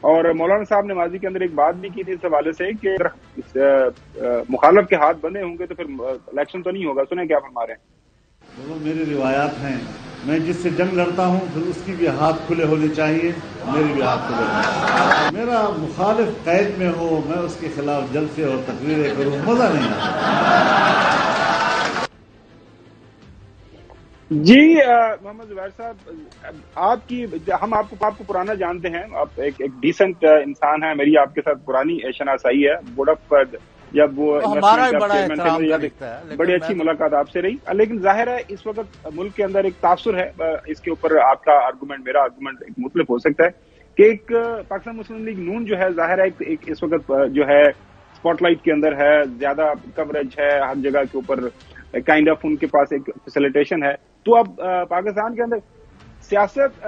اور مولانا صاحب نے ماضی کے اندر ایک بات بھی کی تھی اس حوالے سے کہ مخالف کے ہاتھ بندے ہوں گے تو پھر الیکشن تو نہیں ہوگا. سنیں کیا فرما رہے ہیں. میری روایات ہیں، میں جس سے جنگ لڑتا ہوں پھر اس کی بھی ہاتھ کھلے ہونے چاہیے، میرے بھی ہاتھ کھلے ہونے. میرا مخالف قید میں ہو میں اس کے خلاف جلسے اور تقریریں کروں، مزہ نہیں آتا. جی محمد زبیر صاحب، آپ کی ہم آپ کو پرانا جانتے ہیں، آپ ایک ڈیسنٹ انسان ہیں. میری آپ کے ساتھ پرانی شناسائی ہے. بورڈ آف جب وہ ہمارا بڑا احترام کرتا ہے، بڑی اچھی ملاقات آپ سے رہی. لیکن ظاہر ہے اس وقت ملک کے اندر ایک تاثر ہے. اس کے اوپر آپ کا آرگومنٹ میرا آرگومنٹ ایک مختلف ہو سکتا ہے کہ ایک پاکستان مسلم لیگ نون جو ہے ظاہر ہے ایک اس وقت جو ہے اسپاٹ لائٹ کے اندر ہے, زیادہ کوریج ہے ہر جگہ کے اوپر, کائنڈ آف ان کے پاس ایک فیسیلیٹیشن ہے. تو اب پاکستان کے اندر سیاست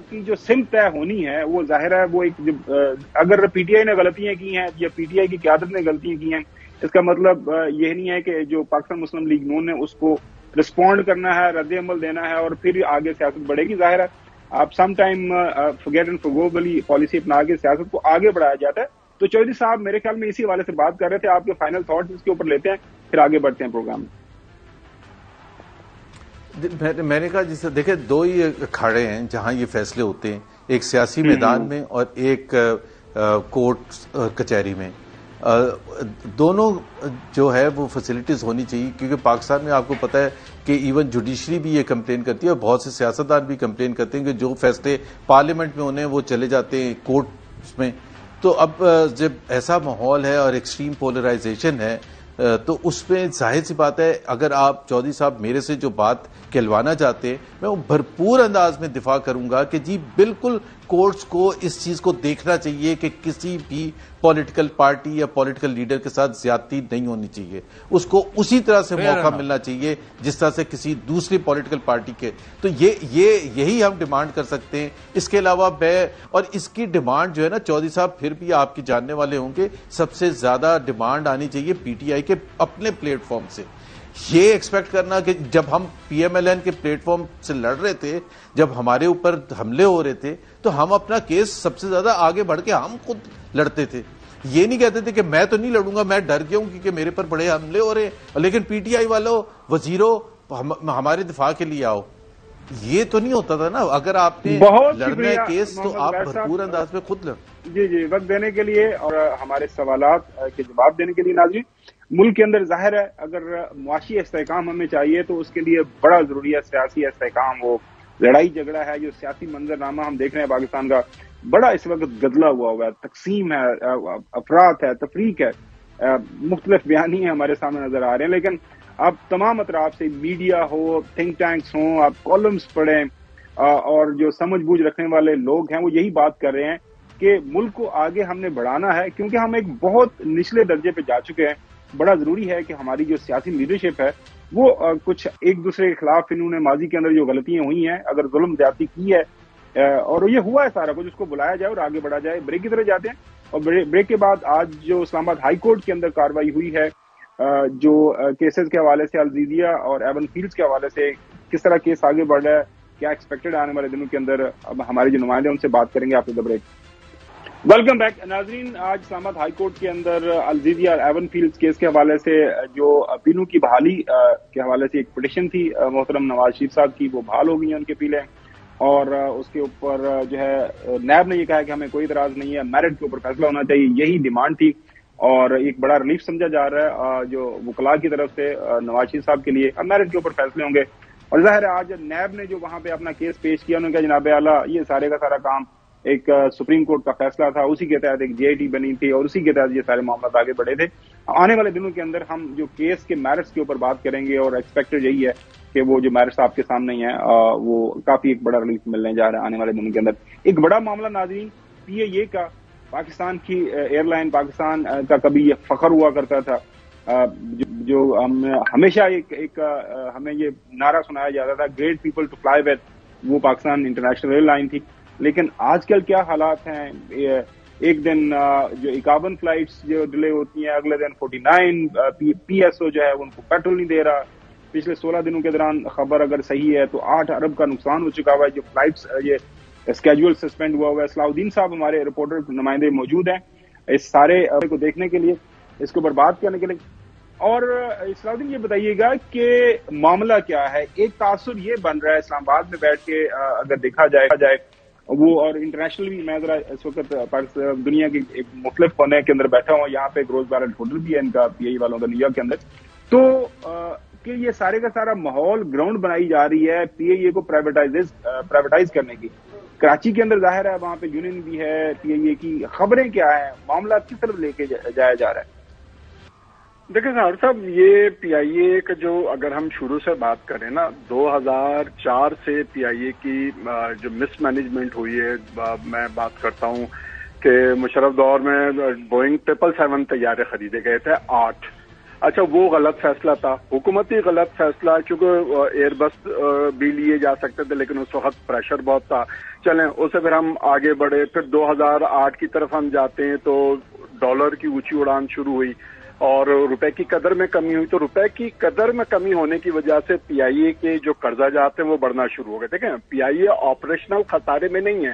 کی جو سمت طے ہونی ہے وہ ظاہر ہے وہ ایک اگر پی ٹی آئی نے غلطیاں کی ہیں یا پی ٹی آئی کی قیادت نے غلطیاں کی ہیں, اس کا مطلب یہ نہیں ہے کہ جو پاکستان مسلم لیگ نون نے اس کو رسپونڈ کرنا ہے, رد عمل دینا ہے اور پھر آگے سیاست بڑھے گی. ظاہر ہے آپ سم ٹائم فرگیٹ اینڈ فرگو والی پالیسی اپنا کے سیاست کو آگے بڑھایا جاتا ہے. تو چودھری صاحب میرے خیال میں اسی حوالے سے بات کر رہے تھے, آپ کے فائنل تھاٹس اس کے اوپر لیتے ہیں پھر آگے بڑھتے ہیں پروگرام میں. میں نے کہا جسے دیکھیں دو ہی کھڑے ہیں جہاں یہ فیصلے ہوتے ہیں, ایک سیاسی میدان میں اور ایک کورٹ کچہری میں. دونوں جو ہے وہ فیسلٹیز ہونی چاہیے, کیونکہ پاکستان میں آپ کو پتہ ہے کہ ایون جوڈیشری بھی یہ کمپلین کرتی ہے اور بہت سے سیاستدان بھی کمپلین کرتے ہیں کہ جو فیصلے پارلیمنٹ میں ہونے ہیں وہ چلے جاتے ہیں کورٹ میں. تو اب جب ایسا ماحول ہے اور ایکسٹریم پولرائزیشن ہے تو اس میں ظاہر سی بات ہے اگر آپ چودھری صاحب میرے سے جو بات کہلوانا چاہتے ہیں میں وہ بھرپور انداز میں دفاع کروں گا کہ جی بالکل کورٹس کو اس چیز کو دیکھنا چاہیے کہ کسی بھی پولیٹیکل پارٹی یا پولیٹیکل لیڈر کے ساتھ زیادتی نہیں ہونی چاہیے, اس کو اسی طرح سے موقع ملنا چاہیے جس طرح سے کسی دوسری پولیٹیکل پارٹی کے. تو یہی ہم ڈیمانڈ کر سکتے ہیں. اس کے علاوہ اور اس کی ڈیمانڈ جو ہے نا چودھری صاحب پھر بھی آپ کے جاننے والے ہوں گے, سب سے زیادہ ڈیمانڈ آنی چاہیے پی ٹی آئی کے اپنے پلیٹ فارم سے. یہ ایکسپیکٹ کرنا کہ جب ہم پی ایم ایل این کے پلیٹ فارم سے لڑ رہے تھے, جب ہمارے اوپر حملے ہو رہے تھے تو ہم اپنا کیس سب سے زیادہ آگے بڑھ کے ہم خود لڑتے تھے. یہ نہیں کہتے تھے کہ میں تو نہیں لڑوں گا, میں ڈر گیا ہوں کیونکہ میرے پر بڑے حملے ہو رہے ہیں, لیکن پی ٹی آئی والوں وزیروں ہمارے دفاع کے لیے آؤ. یہ تو نہیں ہوتا تھا نا. اگر آپ نے لڑنا ہے کیس تو آپ بھرپور انداز میں خود لڑ. جی وقت دینے کے لیے اور ہمارے سوالات کے جواب دینے کے لیے. ناظرین, ملک کے اندر ظاہر ہے اگر معاشی استحکام ہمیں چاہیے تو اس کے لیے بڑا ضروری ہے سیاسی استحکام. وہ لڑائی جھگڑا ہے, جو سیاسی منظرنامہ ہم دیکھ رہے ہیں پاکستان کا بڑا اس وقت گدلا ہوا ہے, تقسیم ہے, افراد ہے, تفریق ہے, مختلف بیانی ہمارے سامنے نظر آ رہے ہیں. لیکن اب تمام اطراف سے میڈیا ہو, تھنک ٹینکس ہوں, آپ کالمز پڑھیں اور جو سمجھ بوجھ رکھنے والے لوگ ہیں وہ یہی بات کر رہے ہیں کہ ملک کو آگے ہم نے بڑھانا ہے کیونکہ ہم ایک بہت نچلے درجے پہ جا چکے ہیں. بڑا ضروری ہے کہ ہماری جو سیاسی لیڈرشپ ہے وہ کچھ ایک دوسرے کے خلاف انہوں نے ماضی کے اندر جو غلطیاں ہوئی ہیں, اگر ظلم زیادتی کی ہے اور یہ ہوا ہے سارا کچھ, اس کو بلایا جائے اور آگے بڑھا جائے. بریک کی طرف جاتے ہیں اور بریک کے بعد آج جو اسلام آباد ہائی کورٹ کے اندر کارروائی ہوئی ہے جو کیسز کے حوالے سے الزیدیہ اور ایون فیلڈز کے حوالے سے کس طرح کیس آگے بڑھ رہا ہے, کیا ایکسپیکٹڈ آنے والے دنوں کے اندر, اب ہمارے جو نمائندے ان سے بات کریں گے آپ سے. بریک. Welcome back. ناظرین, آج اسلام آباد ہائی کورٹ کے اندر الزیدیہ اور ایون فیلڈز کیس کے حوالے سے جو پینوں کی بحالی کے حوالے سے ایک پٹیشن تھی محترم نواز شریف صاحب کی, وہ بحال ہو گئی ہیں ان کے پیلے, اور اس کے اوپر جو ہے نیب نے یہ کہا کہ ہمیں کوئی اعتراض نہیں ہے, میرٹ کے اوپر فیصلہ ہونا چاہیے, یہی ڈیمانڈ تھی اور ایک بڑا ریلیف سمجھا جا رہا ہے جو وکلاء کی طرف سے نواز شریف صاحب کے لیے. اب میرٹ کے اوپر فیصلے ہوں گے اور ظاہر ہے آج نیب نے جو وہاں پہ اپنا کیس پیش کیا, انہوں نے کہا جناب اعلیٰ یہ سارے کا سارا کام ایک سپریم کورٹ کا فیصلہ تھا, اسی کے تحت ایک جے آئی ٹی بنی تھی اور اسی کے تحت یہ سارے معاملات آگے بڑھے تھے. آنے والے دنوں کے اندر ہم جو کیس کے میرٹس کے اوپر بات کریں گے اور ایکسپیکٹڈ یہی ہے کہ وہ جو میرٹس آپ کے سامنے ہی ہیں وہ کافی ایک بڑا ریلیف ملنے جا رہا ہے آنے والے دنوں کے اندر. ایک بڑا معاملہ ناظرین پی اے اے کا, پاکستان کی ایئر لائن پاکستان کا کبھی یہ فخر ہوا کرتا تھا, جو ہمیشہ ایک ہمیں یہ نعرہ سنایا جاتا تھا great people to fly with, وہ پاکستان انٹرنیشنل ایئر لائن تھی. لیکن آج کل کیا حالات ہیں, ایک دن جو 51 فلائٹس جو ڈیلے ہوتی ہیں, اگلے دن 49 پی ایس او جو ہے ان کو پیٹرول نہیں دے رہا. پچھلے 16 دنوں کے دوران خبر اگر صحیح ہے تو 8 ارب کا نقصان ہو چکا ہوا ہے, جو فلائٹس یہ اسکیجول سسپینڈ ہوا ہوا ہے. صلاح الدین صاحب ہمارے رپورٹر نمائندے موجود ہیں اس سارے کو دیکھنے کے لیے, اس کے اوپر بات کرنے کے لیے. اور صلاح الدین یہ بتائیے گا کہ معاملہ کیا ہے. ایک تاثر یہ بن رہا ہے اسلام آباد میں بیٹھ کے اگر دیکھا جائے وہ, اور انٹرنیشنل بھی میں ذرا اس وقت دنیا کے ایک مختلف کونے کے اندر بیٹھا ہوں, یہاں پہ ایک روز گارڈن ہوٹل بھی ہے ان کا پی آئی والوں کا نیو یارک کے اندر, تو کہ یہ سارے کا سارا ماحول گراؤنڈ بنائی جا رہی ہے پی اے اے کو پرائیویٹائز کرنے کی. کراچی کے اندر ظاہر ہے وہاں پہ یونین بھی ہے پی اے اے کی. خبریں کیا ہیں, معاملہ کس طرف لے کے جایا جا رہا ہے؟ دیکھیں صاحب صاحب، یہ پی آئی اے کا جو اگر ہم شروع سے بات کریں نا، 2004 سے پی آئی اے کی جو مس مینجمنٹ ہوئی ہے، میں بات کرتا ہوں کہ مشرف دور میں بوئنگ 777 طیارے خریدے گئے تھے 8۔ اچھا، وہ غلط فیصلہ تھا، حکومتی غلط فیصلہ، چونکہ ایئر بس بھی لیے جا سکتے تھے لیکن اس وقت پریشر بہت تھا۔ چلیں، اس سے پھر ہم آگے بڑھے، پھر 2008 کی طرف ہم جاتے ہیں تو ڈالر کی اونچی اڑان شروع ہوئی اور روپے کی قدر میں کمی ہوئی، تو روپے کی قدر میں کمی ہونے کی وجہ سے پی آئی اے کے جو قرضہ جات ہیں وہ بڑھنا شروع ہو گئے۔ دیکھیں، پی آئی اے آپریشنل خسارے میں نہیں ہے۔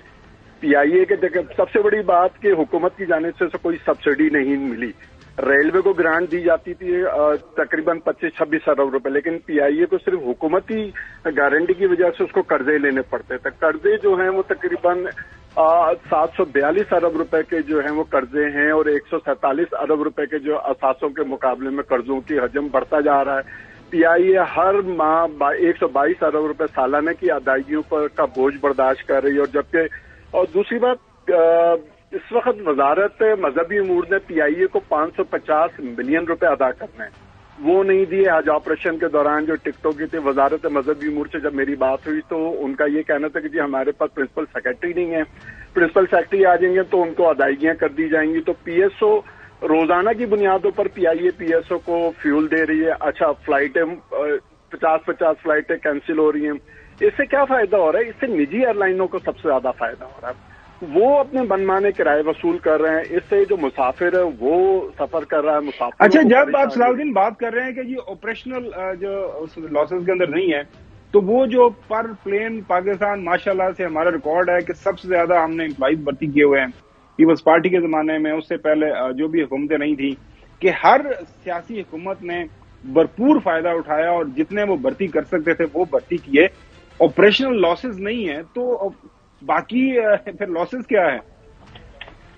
پی آئی اے کے دیکھیں سب سے بڑی بات کہ حکومت کی جانب سے کوئی سبسڈی نہیں ملی۔ ریلوے کو گرانٹ دی جاتی تھی تقریباً 25-26 ارب روپے، لیکن پی آئی اے کو صرف حکومتی گارنٹی کی وجہ سے اس کو قرضے لینے پڑتے تھے۔ قرضے جو ہیں وہ تقریباً 742 ارب روپے کے جو ہیں وہ قرضے ہیں، اور 147 ارب روپے کے جو اثاثوں کے مقابلے میں قرضوں کی حجم بڑھتا جا رہا ہے۔ پی آئی اے ہر ماہ 122 ارب روپے سالانہ کی ادائیگیوں پر کا بوجھ برداشت کر رہی ہے، اور دوسری بات، اس وقت وزارت مذہبی امور نے پی آئی اے کو 550 ملین روپے ادا کرنے ہیں، وہ نہیں دیے۔ حج آپریشن کے دوران جو ٹکٹوں کی تھی، وزارت مذہبی امور سے جب میری بات ہوئی تو ان کا یہ کہنا تھا کہ جی ہمارے پاس پرنسپل سیکرٹری نہیں ہے، پرنسپل سیکرٹری آ جائیں گے تو ان کو ادائیگیاں کر دی جائیں گی۔ تو پی ایس او روزانہ کی بنیادوں پر پی آئی اے پی ایس او کو فیول دے رہی ہے۔ اچھا، فلائٹیں 50 فلائٹیں کینسل ہو رہی ہیں، اس سے کیا فائدہ ہو رہا ہے؟ اس سے نجی ایئر لائنوں کو سب سے زیادہ فائدہ ہو رہا ہے، وہ اپنے منمانے کرائے وصول کر رہے ہیں، اس سے جو مسافر ہے وہ سفر کر رہا ہے، مسافر۔ اچھا، جب آپ صلاح الدین بات کر رہے ہیں کہ جی آپریشنل جو لاسز کے اندر نہیں ہے، تو وہ جو پر پلین پاکستان ماشاءاللہ سے ہمارا ریکارڈ ہے کہ سب سے زیادہ ہم نے امپلائیز بھرتی کیے ہوئے ہیں پیپلز پارٹی کے زمانے میں، اس سے پہلے جو بھی حکومتیں نہیں تھیں، کہ ہر سیاسی حکومت نے بھرپور فائدہ اٹھایا اور جتنے وہ بھرتی کر سکتے تھے وہ بھرتی کیے۔ آپریشنل لاسز نہیں ہے تو باقی پھر لاسز کیا ہے؟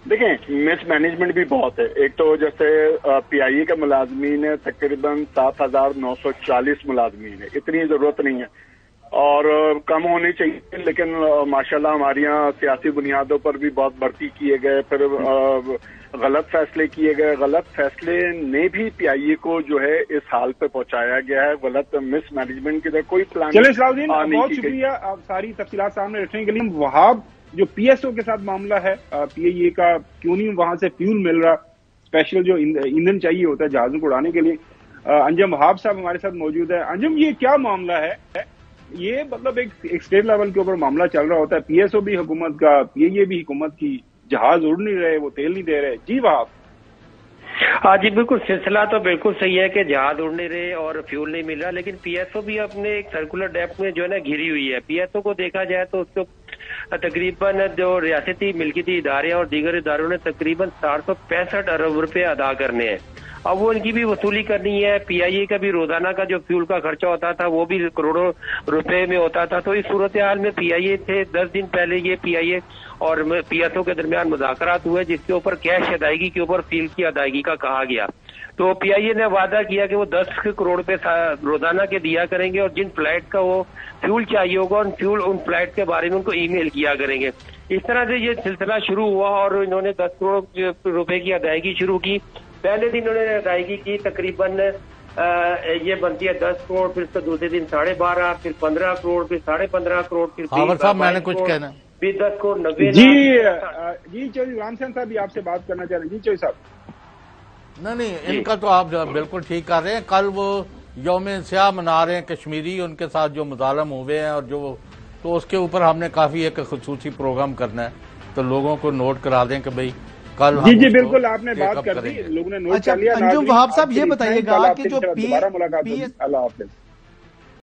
دیکھیں، مس مینجمنٹ بھی بہت ہے۔ ایک تو جیسے پی آئی اے کے ملازمین ہے تقریباً 7,940 ملازمین ہے، اتنی ضرورت نہیں ہے اور کم ہونی چاہیے، لیکن ماشاءاللہ ہمارے یہاں سیاسی بنیادوں پر بھی بہت بھرتی کیے گئے، پھر غلط فیصلے کیے گئے۔ غلط فیصلے نے بھی پی آئی اے کو جو ہے اس حال پہ پہنچایا گیا ہے۔ غلط مس مینجمنٹ کی کوئی پلان۔ چلے صلاح الدین، بہت شکریہ آپ ساری تفصیلات سامنے رکھنے کے لیے۔ وہاب، جو پی ایس او کے ساتھ معاملہ ہے پی آئی اے کا، کیوں نہیں وہاں سے فیول مل رہا، اسپیشل جو ایندھن چاہیے ہوتا ہے جہازوں کو اڑانے کے لیے، انجم وہاب صاحب ہمارے ساتھ موجود ہے۔ انجم، یہ کیا معاملہ ہے؟ یہ مطلب ایک اسٹیٹ لیول کے اوپر معاملہ چل رہا ہوتا ہے، پی ایس او بھی حکومت کا، پی آئی اے بھی حکومت کی، جہاز اڑ نہیں رہے، وہ تیل نہیں دے رہے۔ جی وہاب۔ ہاں جی، بالکل، سلسلہ تو بالکل صحیح ہے کہ جہاز اڑ نہیں رہے اور فیول نہیں مل رہا، لیکن پی ایس او بھی اپنے ایک سرکولر ڈیپتھ میں جو ہے نا گھری ہوئی ہے۔ پی ایس او کو دیکھا جائے تو اس کو تقریباً جو ریاستی ملکیتی ادارے اور دیگر اداروں نے تقریباً 465 ارب روپے ادا کرنے ہیں۔ اب وہ ان کی بھی وصولی کرنی ہے۔ پی آئی اے کا بھی روزانہ کا جو فیول کا خرچہ ہوتا تھا وہ بھی کروڑوں روپے میں ہوتا تھا۔ تو اس صورتحال میں پی آئی اے تھے 10 دن پہلے یہ پی آئی اے اور پی ایس او کے درمیان مذاکرات ہوئے، جس کے اوپر کیش ادائیگی کے اوپر فیول کی ادائیگی کا کہا گیا۔ تو پی آئی اے نے وعدہ کیا کہ وہ 10 کروڑ روپے روزانہ کے دیا کریں گے، اور جن فلائٹ کا وہ فیول چاہیے ہوگا ان فلائٹ کے بارے میں ان کو ای میل کیا کریں گے۔ اس طرح سے یہ سلسلہ شروع ہوا اور انہوں نے 10 کروڑ روپے کی ادائیگی شروع کی۔ پہلے دن انہوں نے ادائیگی کی تقریباً یہ بنتی ہے 10 کروڑ، پھر اس کا دوسرے دن 12.5، پھر 15 کروڑ، پھر 15.5 کروڑ، پھر صاحب میں نے کچھ کہنا، پھر 10 کروڑ 90 لاکھ۔ جی چوہدری رام سین صاحب بھی آپ سے بات کرنا چاہ رہے ہیں۔ جی چوہدری صاحب۔ نہیں، ان کا تو آپ بالکل ٹھیک کر رہے ہیں۔ کل وہ یوم سیاہ منا رہے ہیں کشمیری، ان کے ساتھ جو مظالم ہوئے ہیں اور جو، تو اس کے اوپر ہم نے کافی ایک خصوصی پروگرام کرنا ہے، تو لوگوں کو نوٹ کرا دیں کہ بھئی کل جی بالکل آپ نے بات کر دی، لوگوں نے نوٹ کر لیا۔ انجم وہاب صاحب یہ بتائیے گا کہ جو دوبارہ ملاقات ہوگی۔ اللہ حافظ۔